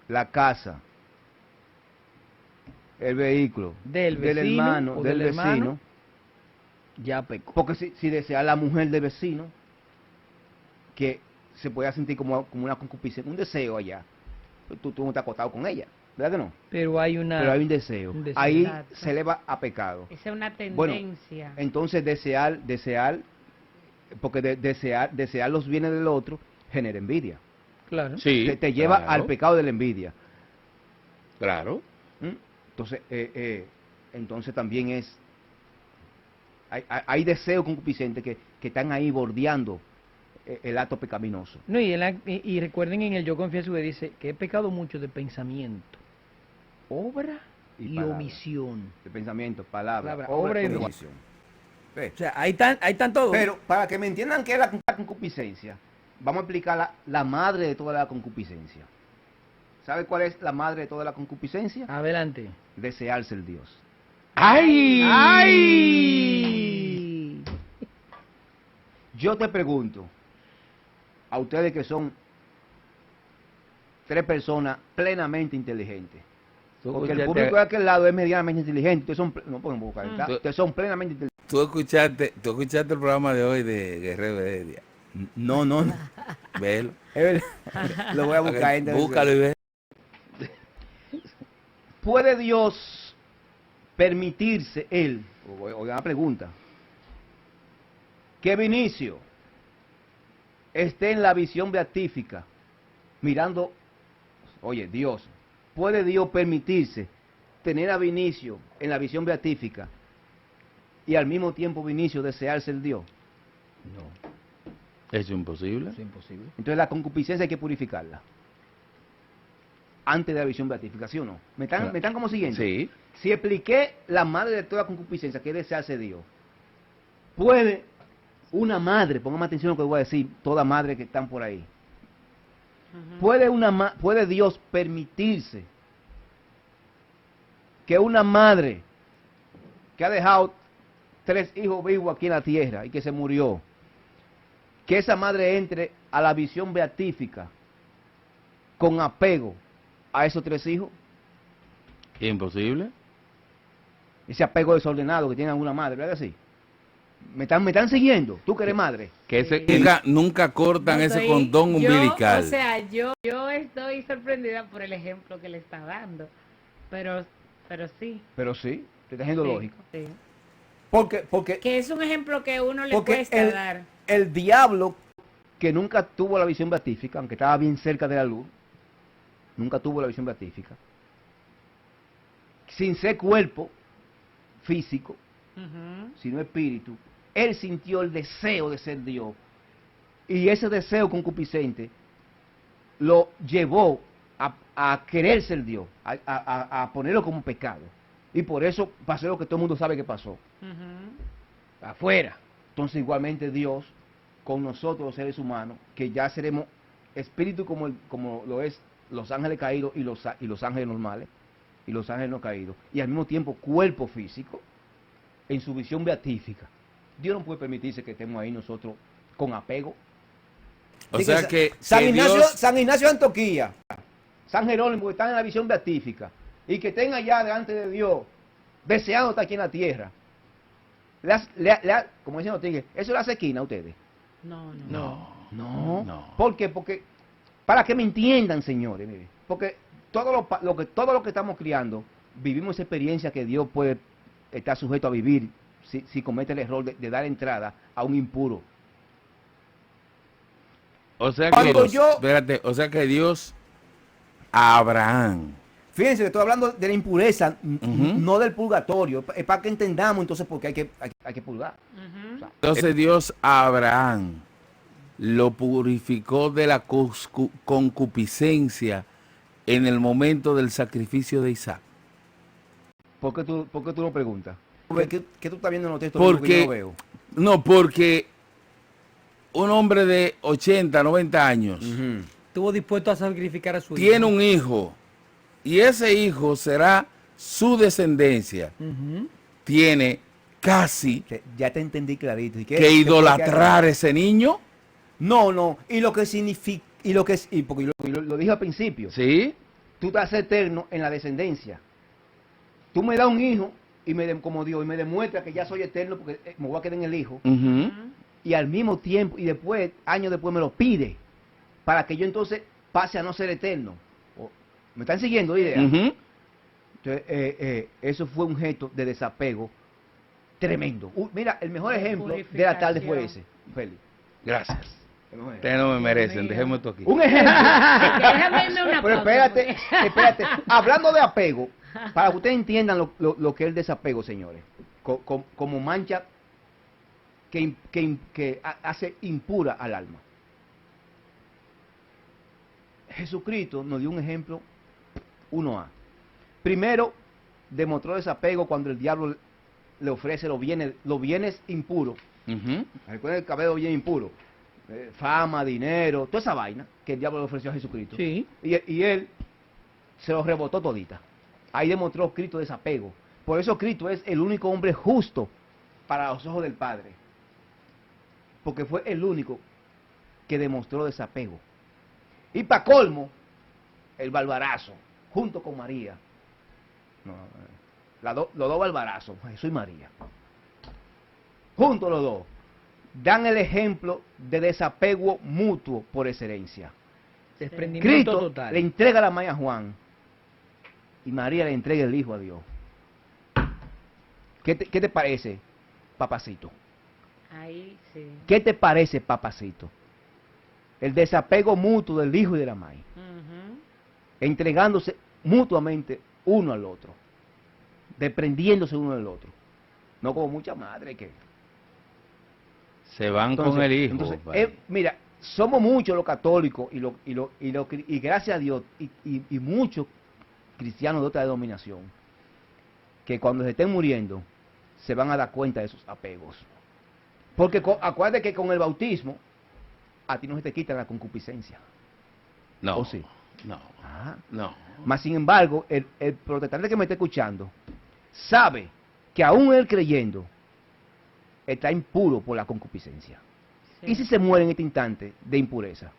la casa, el vehículo Del vecino hermano, o del del vecino, hermano, ya pecó. porque si desea la mujer del vecino, que se pueda sentir como una concupiscencia, un deseo allá, tú no estás acostado con ella, ¿verdad que no? Pero hay una... Pero hay un deseo. un deseo. Ahí Exacto. se eleva a pecado. Esa es una Bueno, tendencia. entonces desear, porque desear los bienes del otro genera envidia. Claro. Sí, Te lleva claro, al pecado de la envidia. Claro. ¿Mm? Entonces también hay deseos concupiscentes que están ahí bordeando el acto pecaminoso. No, y recuerden en el Yo Confieso que dice que he pecado mucho de pensamiento, obra y palabra. omisión. De pensamiento, palabra, Palabra, obra obra y y omisión. Ve. O sea, ahí están todos. Pero para que me entiendan qué es la concupiscencia, vamos a explicar la madre de toda la concupiscencia. ¿Sabe cuál es la madre de toda la concupiscencia? Adelante. Desearse el Dios. ¡Ay! ¡Ay! Yo te pregunto, a ustedes que son 3 personas plenamente inteligentes, porque el público de aquel lado es medianamente inteligente, ustedes son, no podemos buscar, ustedes son plenamente inteligentes. ¿Tú escuchaste el programa de hoy de Guerrero Heredia? No, Velo. es verdad. Lo voy a buscar. Búscalo y ve. ¿Puede Dios permitirse él, oigan la pregunta, que Vinicio esté en la visión beatífica mirando, oye, Dios, ¿puede Dios permitirse tener a Vinicio en la visión beatífica y al mismo tiempo Vinicio desearse el Dios? No. ¿Es imposible? Es imposible. Entonces la concupiscencia hay que purificarla antes de la visión beatífica, ¿sí o no? ¿Me están como siguiendo? Sí. Si expliqué la madre de toda concupiscencia, que es desearse Dios, puede una madre, póngame atención a lo que voy a decir, toda madre que están por ahí, puede Dios permitirse que una madre que ha dejado 3 hijos vivos aquí en la tierra y que se murió, que esa madre entre a la visión beatífica con apego a esos 3 hijos? ¿Imposible? Ese apego desordenado que tiene alguna madre, ¿verdad que sí? ¿Me están siguiendo? ¿Tú que eres madre? Que Sí. nunca cortan No ese estoy- condón umbilical. O sea, yo estoy sorprendida por el ejemplo que le está dando. Pero sí. Pero sí, te está haciendo Sí, lógico. sí. Porque Que es un ejemplo que uno le Porque cuesta dar. el diablo, que nunca tuvo la visión beatífica, aunque estaba bien cerca de la luz, nunca tuvo la visión beatífica, sin ser cuerpo físico, Ujú. sino espíritu, él sintió el deseo de ser Dios. Y ese deseo concupiscente lo llevó a querer ser Dios, a ponerlo como pecado. Y por eso pasó lo que todo el mundo sabe que pasó. Ujú. Afuera. Entonces igualmente Dios con nosotros los seres humanos, que ya seremos espíritu como lo es los ángeles caídos y los ángeles normales y los ángeles no caídos, y al mismo tiempo cuerpo físico en su visión beatífica. Dios no puede permitirse que estemos ahí nosotros con apego. O sea que San Dios- Ignacio de Antioquía, San Jerónimo, que están en la visión beatífica, y que estén allá delante de Dios, deseando estar aquí en la tierra. Como dicen los tigres, ¿eso le hace esquina a ustedes? No, no. No. No. No. ¿Por qué? Porque, para que me entiendan, señores, mire, porque todo lo que estamos criando, vivimos esa experiencia que Dios puede estar sujeto a vivir si comete el error de dar entrada a un impuro. O sea Cuando que, espérate, o sea que Dios a Abraham. Fíjense, estoy hablando de la impureza, Ujú. no del purgatorio. Es para que entendamos entonces por qué hay que purgar. Ujú. O sea, Entonces Dios a Abraham lo purificó de la concupiscencia en el momento del sacrificio de Isaac. ¿por qué tú no preguntas? ¿Qué tú estás viendo en los textos bíblicos que yo Porque, no veo? no, porque un hombre de 80, 90 años Estuvo dispuesto a sacrificar a su tiene hijo. un hijo y ese hijo será su descendencia. Ujú. Tiene casi Ya te entendí clarito. ¿Y qué- que qué- idolatrar a ese niño. No. Y lo que significa, porque lo dije al principio, ¿Sí? tú te haces eterno en la descendencia. Tú me das un hijo como Dios y me demuestra que ya soy eterno porque me voy a quedar en el hijo. Ujú. Y al mismo tiempo, y después, años después me lo pide, para que yo entonces pase a no ser eterno. ¿Me están siguiendo la idea? Ujú. Entonces, eso fue un gesto de desapego tremendo. Mira, el mejor ejemplo de la tarde fue ese, Félix. Gracias. El mejor ejemplo. Ustedes no me merecen, mío. dejemos esto aquí. Un ejemplo. Déjame irme una Pero pausa, espérate. Hablando de apego, para que ustedes entiendan lo que es el desapego, señores, como mancha que hace impura al alma. Jesucristo nos dio un ejemplo 1A. Primero, demostró desapego cuando el diablo le ofrece los bienes impuros. Ujú. Recuerden el cabello bien impuro. Fama, dinero, toda esa vaina que el diablo le ofreció a Jesucristo. Sí. Y él se los rebotó todita. Ahí demostró Cristo desapego. Por eso Cristo es el único hombre justo para los ojos del Padre. Porque fue el único que demostró desapego. Y para colmo, el barbarazo, junto con María. Los dos barbarazos, Jesús y María. Juntos los dos. Dan el ejemplo de desapego mutuo por excelencia. Desprendimiento Cristo total. le entrega la mano a Juan y María le entrega el hijo a Dios. ¿Qué te parece, papacito? Ahí sí. ¿Qué te parece, papacito? El desapego mutuo del hijo y de la madre, Ujú. entregándose mutuamente uno al otro, desprendiéndose uno del otro. No como mucha madre que... Se van con el hijo. Entonces, vale. mira, somos muchos los católicos y gracias a Dios y muchos cristianos de otra denominación que cuando se estén muriendo se van a dar cuenta de esos apegos. Porque acuérdate que con el bautismo a ti no se te quita la concupiscencia. No. ¿O sí? No. Ah. No. Mas sin embargo, el protestante que me está escuchando sabe que aún él creyendo está impuro por la concupiscencia. Sí. ¿Y si se muere en este instante de impureza?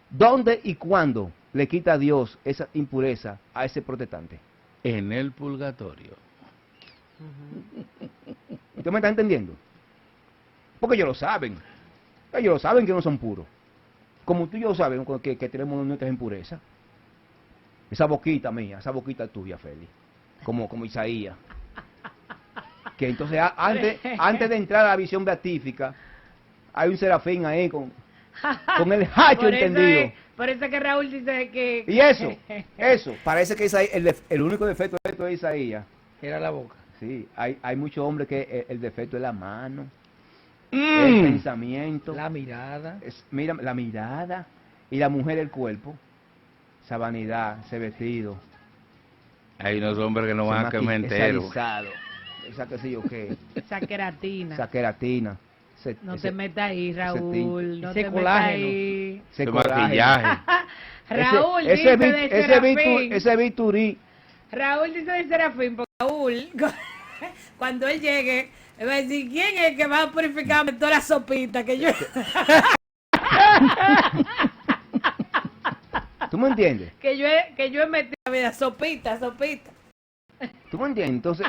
¿Dónde y cuándo le quita Dios esa impureza a ese protestante? En el purgatorio. ¿Usted me está entendiendo? Porque ellos lo saben. Ellos lo saben que no son puros. Como tú y yo sabemos que tenemos nuestras impurezas. Esa boquita mía, esa boquita tuya, Félix. Como Isaías. Que entonces antes de entrar a la visión beatífica, hay un serafín ahí con el hacho Por eso entendido. por eso que Raúl dice que... Y eso, parece que el único defecto de esto de Isaías. Era la boca. Sí, hay muchos hombres que el defecto es la mano, el pensamiento, La mirada. mira, la mirada, y la mujer el cuerpo, esa vanidad, ese vestido, Hay unos hombres que no van a ese quemar entero. alisado, esa qué sé yo qué, Esa queratina. esa queratina, No te metas ahí, Raúl. No ese te metas colágeno. ahí. ese Ese coraje. maquillaje. Raúl ese dice de Serafín. ese Viturí, Raúl dice de Serafín, porque Raúl, cuando él llegue, él va a decir, ¿quién es el que va a purificarme toda la sopita que yo... ¿tú me entiendes? que yo he metido vida, sopita, sopita. ¿Tú me entiendes? Entonces,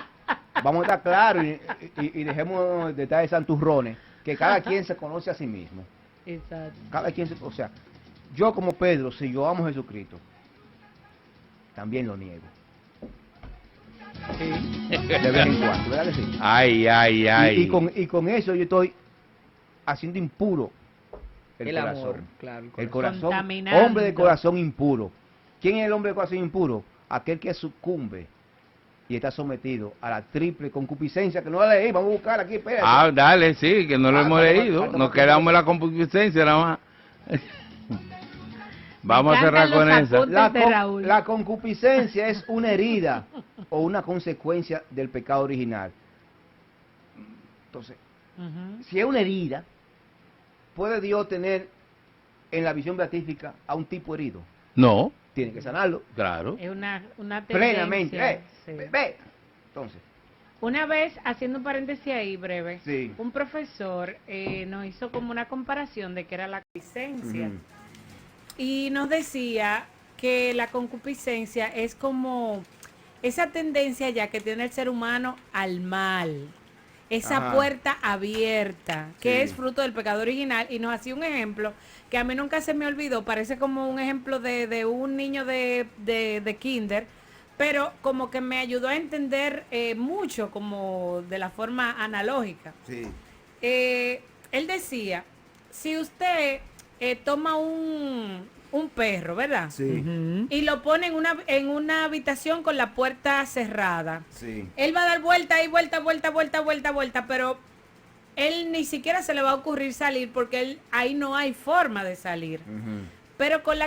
vamos a estar claros y dejemos de estar de santurrones, que cada quien se conoce a sí mismo. Exacto. Cada quien o sea, yo como Pedro, si yo amo a Jesucristo, también lo niego. De vez en cuando, ¿verdad que sí? Ay, ay, Y, ay. y con eso yo estoy haciendo impuro el corazón. amor, claro, El corazón, Contaminando. hombre de corazón impuro. ¿Quién es el hombre de corazón impuro? Aquel que sucumbe y está sometido a la triple concupiscencia, que no la leí, vamos a buscar aquí, espérate. Ah, dale, sí, que no lo hemos falta- leído. falta Nos más quedamos tiempo. en la concupiscencia nada más. Vamos a cerrar encantan con los esa. apuntes. de Raúl. La concupiscencia es una herida o una consecuencia del pecado original. Entonces, Ujú. si es una herida, ¿puede Dios tener en la visión beatífica a un tipo herido? No, Tiene que sanarlo claro. Es una tendencia. plenamente. sí. Ve. Entonces, Una vez, haciendo un paréntesis ahí breve, Sí. un profesor nos hizo como una comparación de qué era la concupiscencia. ujú, Y nos decía que la concupiscencia es como esa tendencia ya que tiene el ser humano al mal, esa Ajá. puerta abierta, que Sí. es fruto del pecado original, y nos hacía un ejemplo que a mí nunca se me olvidó, parece como un ejemplo de un niño de kinder, pero como que me ayudó a entender mucho como de la forma analógica. sí, Él decía, si usted toma un perro, ¿verdad? sí, Ujú. Y lo pone en una habitación con la puerta cerrada. sí. Él va a dar vuelta y vuelta, vuelta, vuelta, vuelta, vuelta, pero él ni siquiera se le va a ocurrir salir porque ahí no hay forma de salir. ujú, Pero con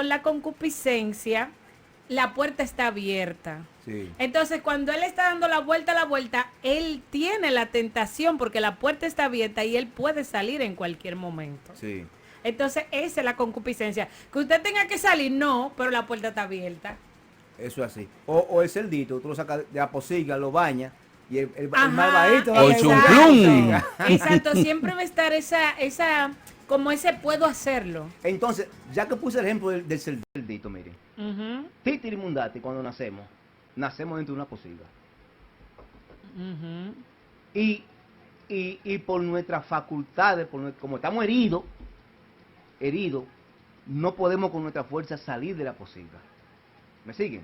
la concupiscencia, la puerta está abierta. sí. Entonces, cuando él está dando la vuelta, él tiene la tentación porque la puerta está abierta y él puede salir en cualquier momento. Sí. Entonces, esa es la concupiscencia. Que usted tenga que salir, no, pero la puerta está abierta. Eso es así. O el cerdito, tú lo sacas de la pocilga, lo bañas y el Ajá, malvadito. O chunplum. Exacto, siempre va a estar como ese puedo hacerlo. Entonces, ya que puse el ejemplo del cerdito, miren. Ujú, Titi y Mundati, cuando nacemos dentro de una pocilga. ujú. Y por nuestras facultades, como estamos heridos, no podemos con nuestra fuerza salir de la pocilga. ¿Me siguen?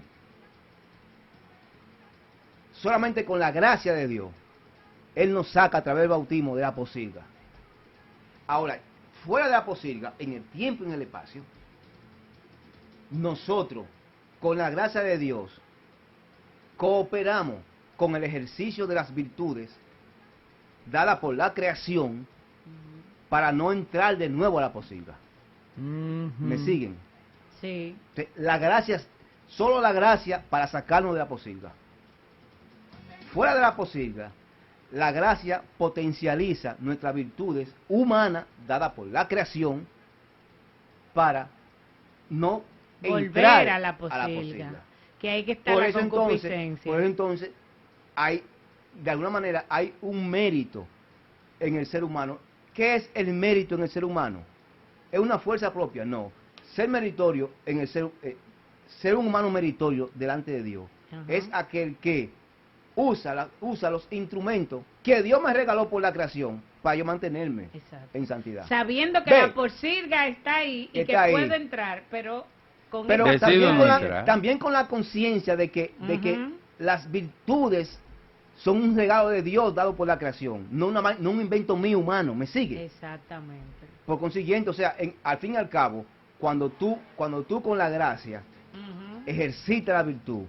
Solamente con la gracia de Dios, Él nos saca a través del bautismo de la pocilga. Ahora, fuera de la pocilga, en el tiempo y en el espacio, nosotros, con la gracia de Dios, cooperamos con el ejercicio de las virtudes dadas por la creación para no entrar de nuevo a la pocilga. ¿Me siguen? Sí. La gracia, solo la gracia para sacarnos de la pocilga. Fuera de la pocilga, la gracia potencializa nuestras virtudes humanas dadas por la creación para no Volver entrar a la pocilga. Que hay que estar Por la eso concupiscencia. entonces, de alguna manera, hay un mérito en el ser humano. ¿Qué es el mérito en el ser humano? ¿Es una fuerza propia? No. Ser meritorio en el ser un humano meritorio delante de Dios Ajá. es aquel que usa los instrumentos que Dios me regaló por la creación para yo mantenerme Exacto. en santidad. Sabiendo que Ve. la pocilga está ahí y Está que ahí. puedo entrar, pero con Pero Decido también no con, entrar. también con la conciencia de que Ujú. las virtudes son un regalo de Dios dado por la creación, no un invento mío humano, ¿me sigue? Exactamente. Por consiguiente, o sea, al fin y al cabo, cuando tú con la gracia Ujú. ejercitas la virtud,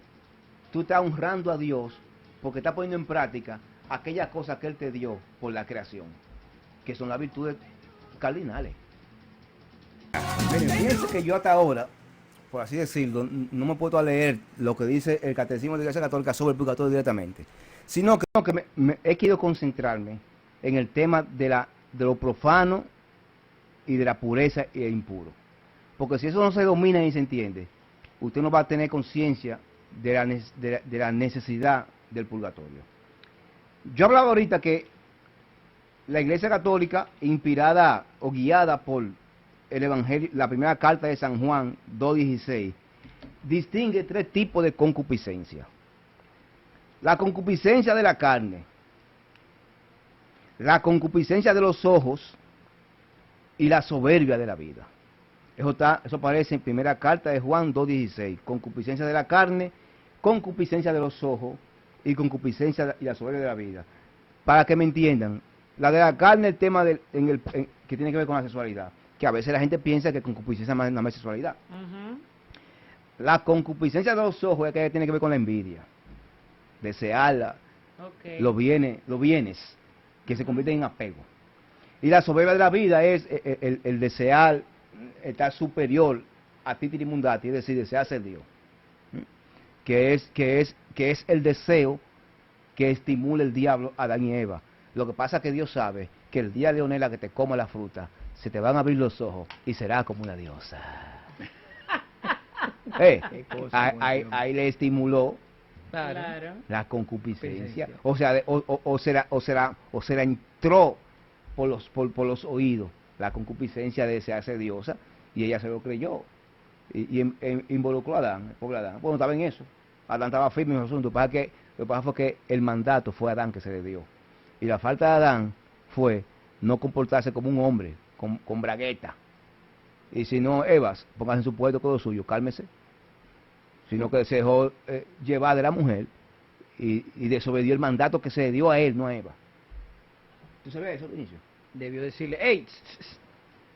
tú estás honrando a Dios porque estás poniendo en práctica aquellas cosas que Él te dio por la creación, que son las virtudes cardinales. Miren, fíjense que yo hasta ahora, por así decirlo, no me he puesto a leer lo que dice el Catecismo de la Iglesia Católica sobre el purgatorio directamente, sino que me he querido concentrarme en el tema de lo profano y de la pureza y el impuro. Porque si eso no se domina y se entiende, usted no va a tener conciencia de la necesidad del purgatorio. Yo hablaba ahorita que la Iglesia Católica, inspirada o guiada por el Evangelio, la primera carta de San Juan 2:16, distingue tres tipos de concupiscencia. La concupiscencia de la carne, la concupiscencia de los ojos y la soberbia de la vida. Eso aparece en primera carta de Juan 2:16. Concupiscencia de la carne, concupiscencia de los ojos y concupiscencia y la soberbia de la vida. Para que me entiendan, la de la carne, el tema que tiene que ver con la sexualidad, que a veces la gente piensa que concupiscencia no es sexualidad. La concupiscencia de los ojos es que tiene que ver con la envidia, desear los bienes que se convierten en apego. Y la soberbia de la vida es el desear estar superior a ti tirimundati, es decir, desear ser Dios. Que es el deseo que estimula el diablo a Adán y Eva. Lo que pasa es que Dios sabe que el día de Leonela que te coma la fruta, se te van a abrir los ojos y será como una diosa. Ahí le estimuló la concupiscencia. O sea, entró por los oídos la concupiscencia de desearse diosa y ella se lo creyó. Y involucró a Adán, el pobre Adán. Bueno, estaba en eso. Adán estaba firme en el asunto. Lo que pasa fue que el mandato fue a Adán que se le dio. Y la falta de Adán fue no comportarse como un hombre, con bragueta. Y si no, Evas, póngase en su puesto con lo suyo, cálmese. Sino que se dejó llevar de la mujer y desobedió el mandato que se le dio a él, no a Eva. ¿Tú sabes eso, Inicio? Debió decirle, ¡ey!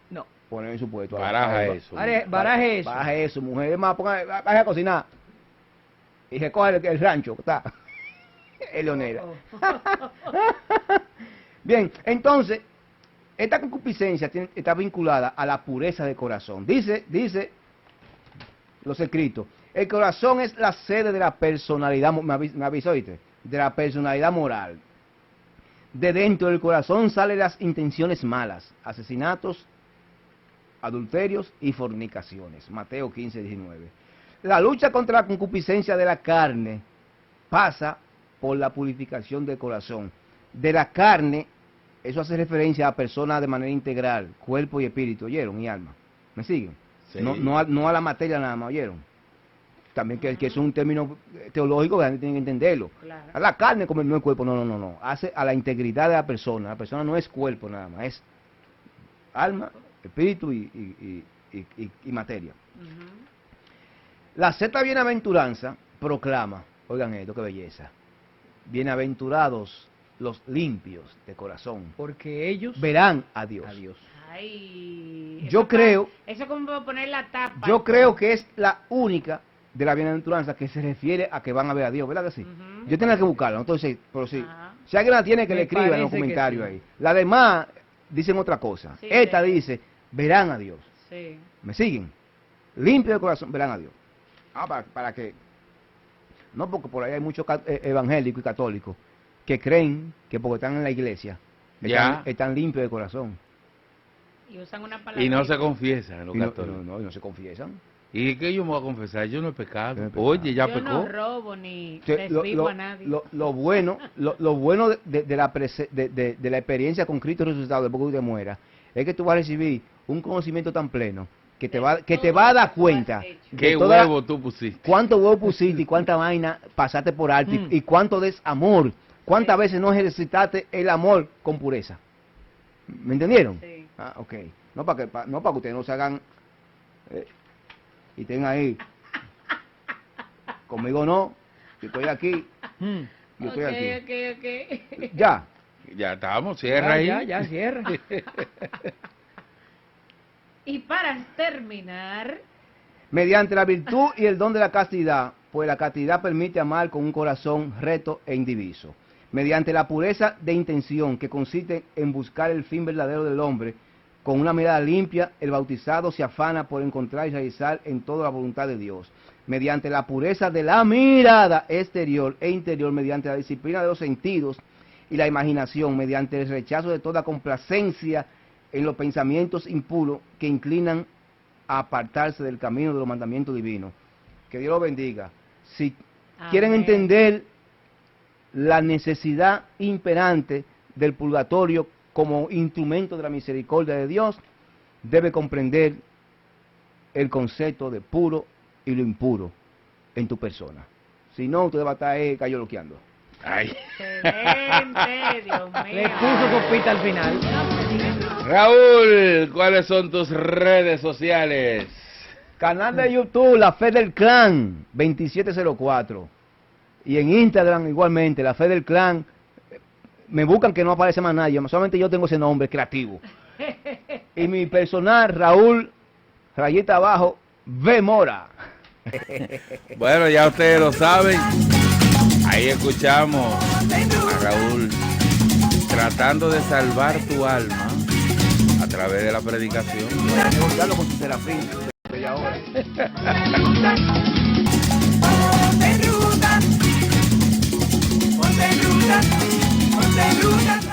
No. Poner en su puesto. Baraja eso. Baraje eso. Baraje eso, mujer. Es más, vaya a cocinar. Y recoge el rancho, está. Es leonera. Bien, entonces, esta concupiscencia está vinculada a la pureza del corazón. Dice los escritos, el corazón es la sede de la personalidad, me avisó, ¿oíste? De la personalidad moral. De dentro del corazón salen las intenciones malas, asesinatos, adulterios y fornicaciones. Mateo 15:19. La lucha contra la concupiscencia de la carne pasa por la purificación del corazón. De la carne, eso hace referencia a personas de manera integral, cuerpo y espíritu, ¿oyeron? Y alma. ¿Me siguen? Sí. No a la materia nada más, ¿oyeron? También que es un término teológico que la gente tiene que entenderlo. Claro. A la carne como no es cuerpo, no. Hace a la integridad de la persona. La persona no es cuerpo nada más, es alma, espíritu y materia. La sexta bienaventuranza proclama, oigan esto, qué belleza. Bienaventurados los limpios de corazón, Porque ellos verán a Dios. Ay, Yo creo, eso como para poner la tapa. yo creo que es la única de la bienaventuranza que se refiere a que van a ver a Dios, ¿verdad que sí? Yo tengo que buscarla, entonces, pero sí. Ajá. Si alguien la tiene, que Me le escriba en los parece que comentarios sí. ahí. Las demás dicen otra cosa. Sí, Esta sí. dice, verán a Dios. Sí. ¿Me siguen? Limpio de corazón, verán a Dios. Para que... No, porque por ahí hay muchos evangélicos y católicos que creen que porque están en la iglesia, están limpios de corazón. Y usan una palabra. Y no se confiesan los Y no, católicos. no se confiesan. ¿Y qué yo me voy a confesar? Yo no he pecado. Yo no he pecado. Oye, ya Yo pecó. no robo ni Entonces, desvivo a nadie. lo bueno de la experiencia con Cristo resucitado después que usted muera es que tú vas a recibir un conocimiento tan pleno que te va a dar cuenta ¿Qué de toda huevo tú pusiste? cuánto huevo pusiste y cuánta vaina pasaste por alto y cuánto desamor, cuántas veces no ejercitaste el amor con pureza. ¿Me entendieron? Sí. Ah, ok. No para que ustedes no se hagan y estén ahí. Conmigo no, yo estoy aquí, yo estoy aquí. Ok. Ya. Ya estamos, cierra ahí. ya cierra. Y para terminar, Mediante la virtud y el don de la castidad, pues la castidad permite amar con un corazón recto e indiviso. Mediante la pureza de intención, que consiste en buscar el fin verdadero del hombre, con una mirada limpia, el bautizado se afana por encontrar y realizar en toda la voluntad de Dios. Mediante la pureza de la mirada exterior e interior, mediante la disciplina de los sentidos y la imaginación, mediante el rechazo de toda complacencia en los pensamientos impuros que inclinan a apartarse del camino de los mandamientos divinos. Que Dios los bendiga. Si quieren Amén. entender la necesidad imperante del purgatorio como instrumento de la misericordia de Dios, debe comprender el concepto de puro y lo impuro en tu persona. Si no, usted va a estar cayoloqueando. Ay. Excelente, Dios Le mío. puso copita al final. Raúl, ¿cuáles son tus redes sociales? Canal de YouTube, La Fe del Clan, 2704. Y en Instagram igualmente, La Fe del Clan. Me buscan que no aparece más nadie, solamente yo tengo ese nombre creativo. Y mi personal, Raúl, rayita abajo, V Mora. Bueno, ya ustedes lo saben. Ahí escuchamos a Raúl tratando de salvar tu alma a través de la predicación. Negociarlo con su serafín. Desde ahora. Ponte ruta, ponte ruta, ponte ruta.